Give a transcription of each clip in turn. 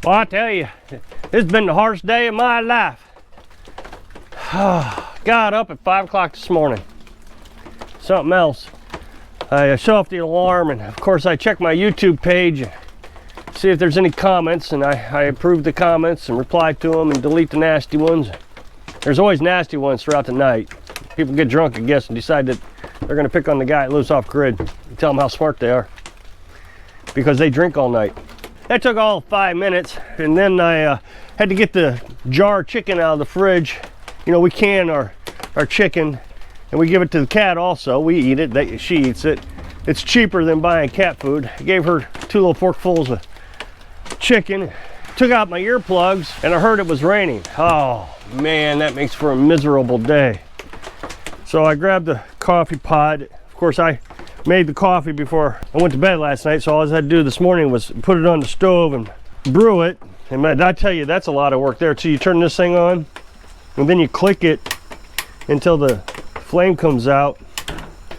Well, I tell you, it's been the hardest day of my life. Got up at 5 o'clock this morning. Something else. I shut off the alarm, and of course I check my YouTube page and see if there's any comments, and I approve the comments and reply to them and delete the nasty ones. There's always nasty ones throughout the night. People get drunk, I guess, and decide that they're going to pick on the guy that lives off grid and tell them how smart they are because they drink all night. That took all 5 minutes, and then I had to get the jar of chicken out of the fridge. You know, we can our chicken, and we give it to the cat also. We eat it, she eats it. It's cheaper than buying cat food. I gave her 2 little forkfuls of chicken, took out my earplugs, and I heard it was raining. Oh man, that makes for a miserable day. So I grabbed the coffee pot. Of course, I made the coffee before I went to bed last night, so all I had to do this morning was put it on the stove and brew it. And I tell you, that's a lot of work there. So you turn this thing on, and then you click it until the flame comes out.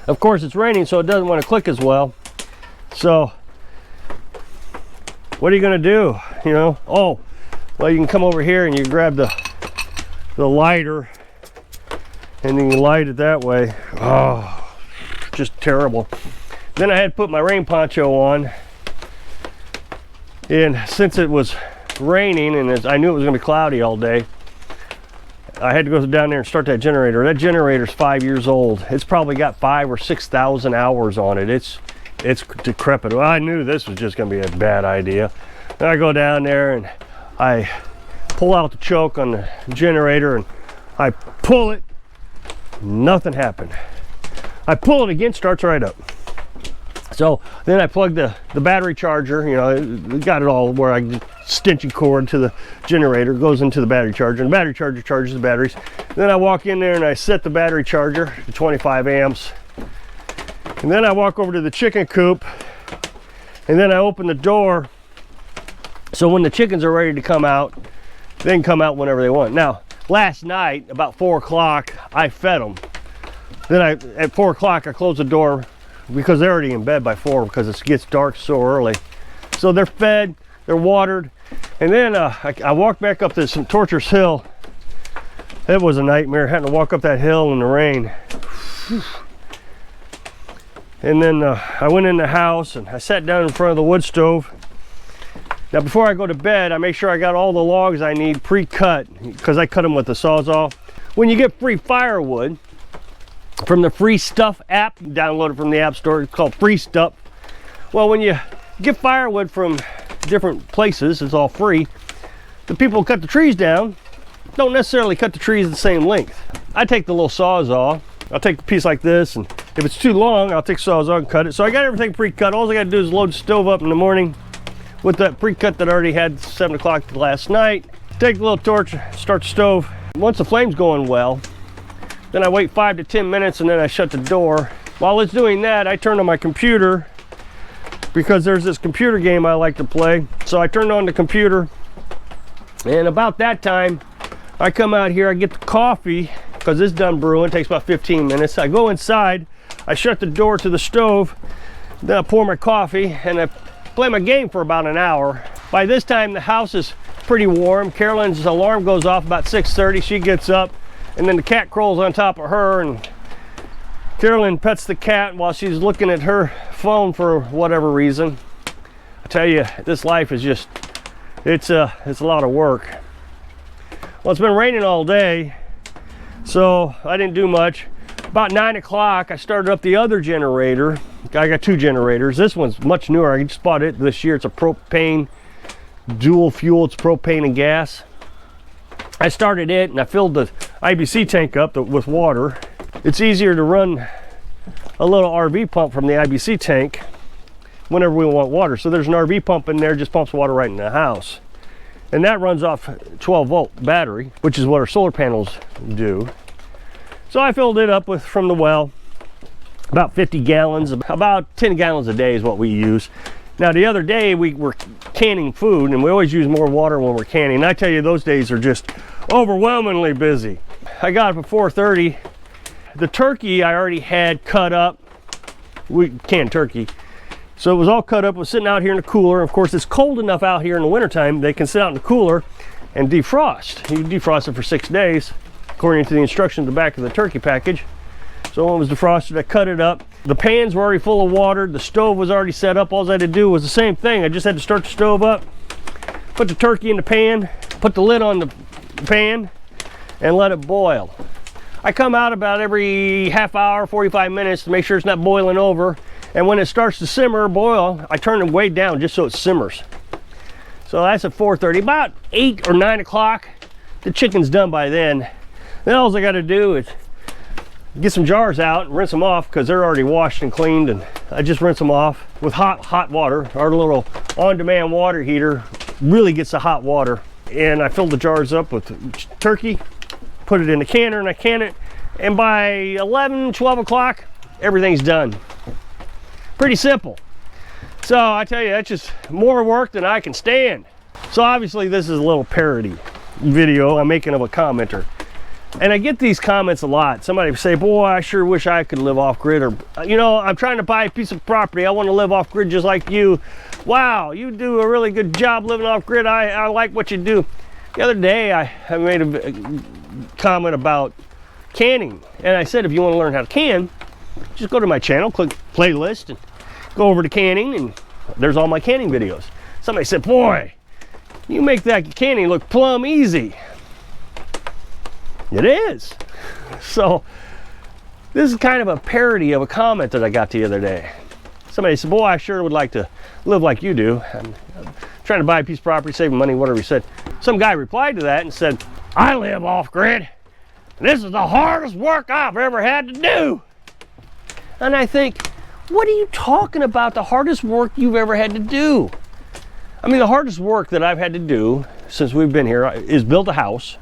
Of course, it's raining, so it doesn't want to click as well. So what are you going to do? You know, oh, well, you can come over here and you grab the lighter, and then you light it that way. Oh, just terrible. Then I had to put my rain poncho on, and since it was raining and I knew it was going to be cloudy all day, I had to go down there and start that generator. That generator's 5 years old. It's probably got 5,000 or 6,000 hours on it. It's decrepit. Well, I knew this was just going to be a bad idea. Then I go down there and I pull out the choke on the generator and I pull it. Nothing happened. I pull it again, starts right up. So then I plug the battery charger, you know, got it all where I stenching cord to the generator, goes into the battery charger, and the battery charger charges the batteries. Then I walk in there and I set the battery charger to 25 amps. And then I walk over to the chicken coop, and then I open the door. So when the chickens are ready to come out, they can come out whenever they want. Now, last night, about 4 o'clock, I fed them. Then at 4 o'clock, I closed the door because they're already in bed by 4 because it gets dark so early. So they're fed, they're watered, and then I walked back up this torturous hill. It was a nightmare having to walk up that hill in the rain. And then I went in the house and I sat down in front of the wood stove. Now before I go to bed, I make sure I got all the logs I need pre-cut because I cut them with the Sawzall. When you get free firewood from the Free Stuff app, download it from the App Store, it's called Free Stuff. Well, when you get firewood from different places, it's all free. The people who cut the trees down don't necessarily cut the trees the same length. I take the little Sawzall, I'll take a piece like this, and if it's too long, I'll take Sawzall and cut it. So I got everything pre-cut. All I got to do is load the stove up in the morning with that pre-cut that I already had 7 o'clock last night. Take the little torch, start the stove. Once the flame's going well, then I wait 5 to 10 minutes and then I shut the door. While it's doing that, I turn on my computer because there's this computer game I like to play. So I turned on the computer, and about that time, I come out here, I get the coffee because it's done brewing, it takes about 15 minutes. I go inside, I shut the door to the stove, then I pour my coffee and I play my game for about an hour. By this time, the house is pretty warm. Carolyn's alarm goes off about 6:30. She gets up, and then the cat crawls on top of her, and Carolyn pets the cat while she's looking at her phone for whatever reason. I tell you, this life is just, it's a lot of work. Well, it's been raining all day, so I didn't do much. About 9 o'clock, I started up the other generator. I got 2 generators. This one's much newer. I just bought it this year. It's a propane dual fuel. It's propane and gas. I started it and I filled the IBC tank up with water. It's easier to run a little RV pump from the IBC tank whenever we want water. So there's an RV pump in there, just pumps water right in the house. And that runs off 12-volt battery, which is what our solar panels do. So I filled it up from the well, about 50 gallons, about 10 gallons a day is what we use. Now the other day we were canning food, and we always use more water when we're canning. And I tell you, those days are just overwhelmingly busy. I got up at 4:30. The turkey I already had cut up. We canned turkey. So it was all cut up, it was sitting out here in the cooler. Of course, it's cold enough out here in the wintertime, they can sit out in the cooler and defrost. You defrost it for 6 days, according to the instructions at the back of the turkey package. So when it was defrosted, I cut it up. The pans were already full of water. The stove was already set up. All I had to do was the same thing. I just had to start the stove up, put the turkey in the pan, put the lid on the pan, and let it boil. I come out about every half hour, 45 minutes to make sure it's not boiling over. And when it starts to simmer, boil, I turn it way down just so it simmers. So that's at 4:30. About 8 or 9 o'clock, the chicken's done by then. Then all I got to do is get some jars out and rinse them off because they're already washed and cleaned, and I just rinse them off with hot water. Our little on-demand water heater really gets the hot water. And I fill the jars up with turkey, put it in a canner, and I can it. And by 11, 12 o'clock, everything's done. Pretty simple. So I tell you, that's just more work than I can stand. So obviously this is a little parody video I'm making of a commenter. And I get these comments a lot. Somebody say, boy, I sure wish I could live off grid, or, you know, I'm trying to buy a piece of property. I want to live off grid just like you. Wow, you do a really good job living off grid. I like what you do. The other day, I made a comment about canning. And I said, if you want to learn how to can, just go to my channel, click playlist, and go over to canning, and there's all my canning videos. Somebody said, boy, you make that canning look plumb easy. It is. So this is kind of a parody of a comment that I got the other day. Somebody said, boy, I sure would like to live like you do. I'm trying to buy a piece of property, saving money, whatever he said. Some guy replied to that and said, I live off grid. This is the hardest work I've ever had to do. And I think, what are you talking about, the hardest work you've ever had to do? I mean, the hardest work that I've had to do since we've been here is build a house,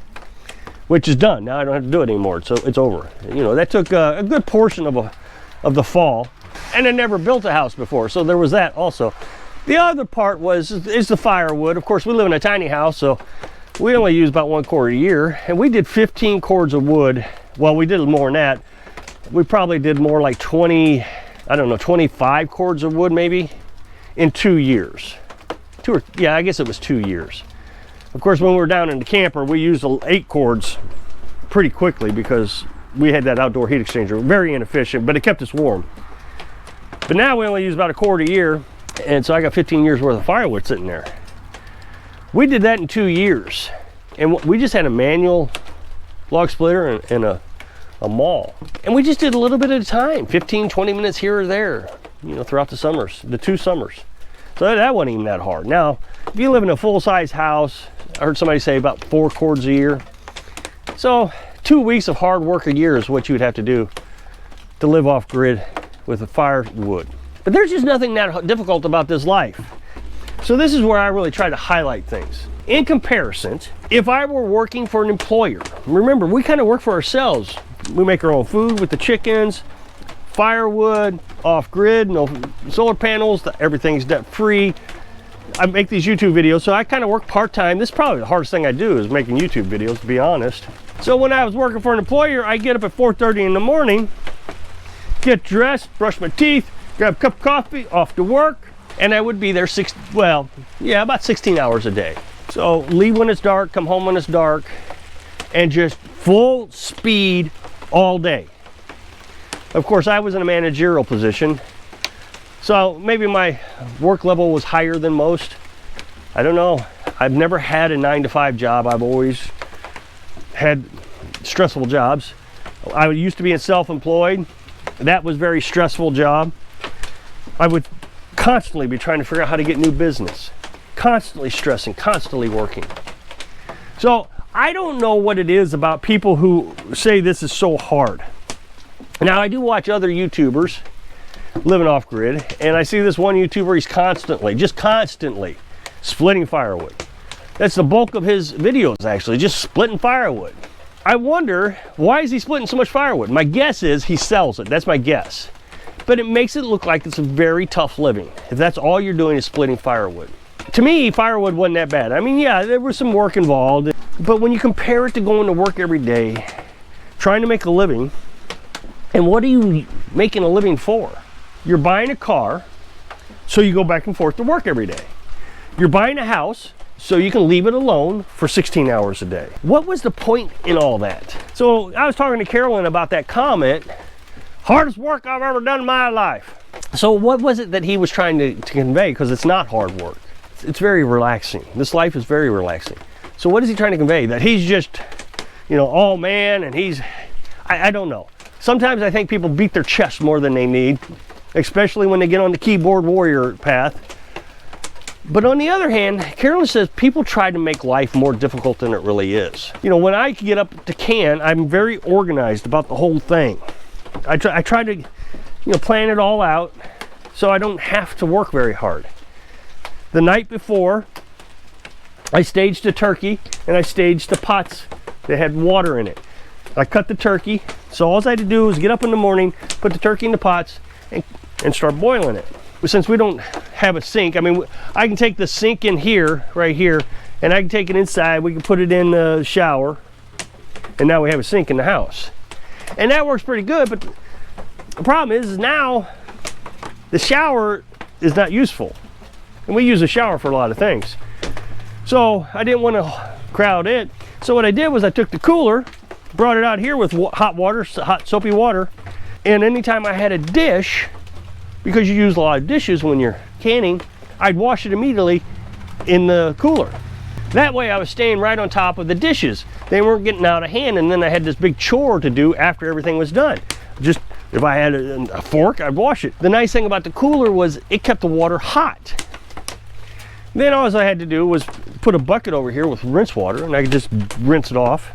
which is done. Now I don't have to do it anymore, so it's over. You know, that took a good portion of the fall, and I never built a house before, so there was that also. The other part is the firewood. Of course, we live in a tiny house, so we only use about 1 cord a year, and we did 15 cords of wood. Well, we did more than that. We probably did more like 20, I don't know, 25 cords of wood maybe in 2 years. Yeah, I guess it was 2 years. Of course, when we were down in the camper, we used 8 cords pretty quickly because we had that outdoor heat exchanger. Very inefficient, but it kept us warm. But now we only use about 1 cord a year, and so I got 15 years worth of firewood sitting there. We did that in 2 years, and we just had a manual log splitter and a maul. And we just did a little bit at a time, 15, 20 minutes here or there, you know, throughout the summers, the 2 summers. So that wasn't even that hard. Now, if you live in a full-size house, I heard somebody say about 4 cords a year. So 2 weeks of hard work a year is what you would have to do to live off grid with a firewood. But there's just nothing that difficult about this life. So this is where I really try to highlight things. In comparison, if I were working for an employer, remember, we kind of work for ourselves. We make our own food with the chickens, firewood, off grid, no solar panels, everything's debt free. I make these YouTube videos, so I kind of work part-time. This is probably the hardest thing I do, is making YouTube videos, to be honest. So when I was working for an employer, I get up at 4:30 in the morning, get dressed, brush my teeth, grab a cup of coffee, off to work, and I would be there about 16 hours a day. So leave when it's dark, come home when it's dark, and just full speed all day. Of course, I was in a managerial position, so maybe my work level was higher than most. I don't know. I've never had a 9-to-5 job. I've always had stressful jobs. I used to be self-employed. That was a very stressful job. I would constantly be trying to figure out how to get new business. Constantly stressing, constantly working. So I don't know what it is about people who say this is so hard. Now, I do watch other YouTubers living off grid, and I see this one YouTuber, he's constantly splitting firewood. That's the bulk of his videos, actually, just splitting firewood. I wonder, why is he splitting so much firewood? My guess is he sells it. That's my guess. But it makes it look like it's a very tough living if that's all you're doing is splitting firewood. To me, firewood wasn't that bad. I mean, yeah, there was some work involved, but when you compare it to going to work every day, trying to make a living, and what are you making a living for? You're buying a car, so you go back and forth to work every day. You're buying a house so you can leave it alone for 16 hours a day. What was the point in all that? So I was talking to Carolyn about that comment, hardest work I've ever done in my life. So what was it that he was trying to convey? Because it's not hard work. It's very relaxing. This life is very relaxing. So what is he trying to convey? That he's just, you know, all man, and he's, I don't know. Sometimes I think people beat their chest more than they need, especially when they get on the keyboard warrior path. But on the other hand, Carolyn says people try to make life more difficult than it really is. You know, when I get up to can, I'm very organized about the whole thing. I try to, you know, plan it all out so I don't have to work very hard. The night before, I staged a turkey and I staged the pots that had water in it. I cut the turkey, so all I had to do was get up in the morning, put the turkey in the pots, and start boiling it. But since we don't have a sink, I mean, I can take the sink in here, right here, and I can take it inside, we can put it in the shower, and now we have a sink in the house. And that works pretty good, but the problem is now the shower is not useful. And we use a shower for a lot of things. So I didn't want to crowd it. So what I did was I took the cooler, brought it out here with hot water, hot soapy water, and anytime I had a dish, because you use a lot of dishes when you're canning, I'd wash it immediately in the cooler. That way I was staying right on top of the dishes. They weren't getting out of hand, and then I had this big chore to do after everything was done. Just, if I had a fork, I'd wash it. The nice thing about the cooler was it kept the water hot. Then all I had to do was put a bucket over here with rinse water, and I could just rinse it off.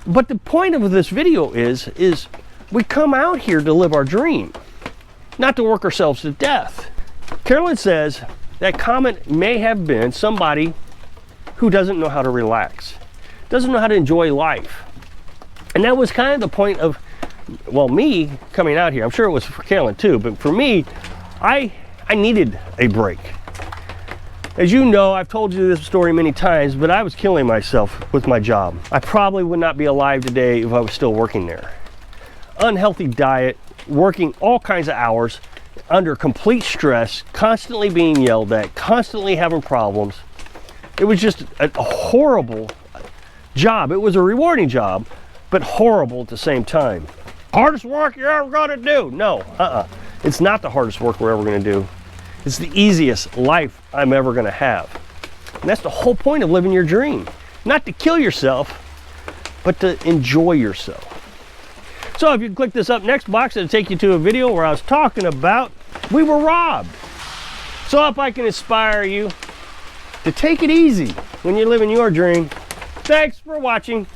But the point of this video is we come out here to live our dream, not to work ourselves to death. Carolyn says that comment may have been somebody who doesn't know how to relax, doesn't know how to enjoy life. And that was kind of the point of, well, me coming out here. I'm sure it was for Carolyn too, but for me, I needed a break. As you know, I've told you this story many times, but I was killing myself with my job. I probably would not be alive today if I was still working there. Unhealthy diet, working all kinds of hours, under complete stress, constantly being yelled at, constantly having problems. It was just a horrible job. It was a rewarding job, but horrible at the same time. Hardest work you're ever gonna do? No, it's not the hardest work we're ever gonna do. It's the easiest life I'm ever gonna have. And that's the whole point of living your dream. Not to kill yourself, but to enjoy yourself. So if you click this up next box, it'll take you to a video where I was talking about we were robbed. So if I can inspire you to take it easy when you're living your dream. Thanks for watching.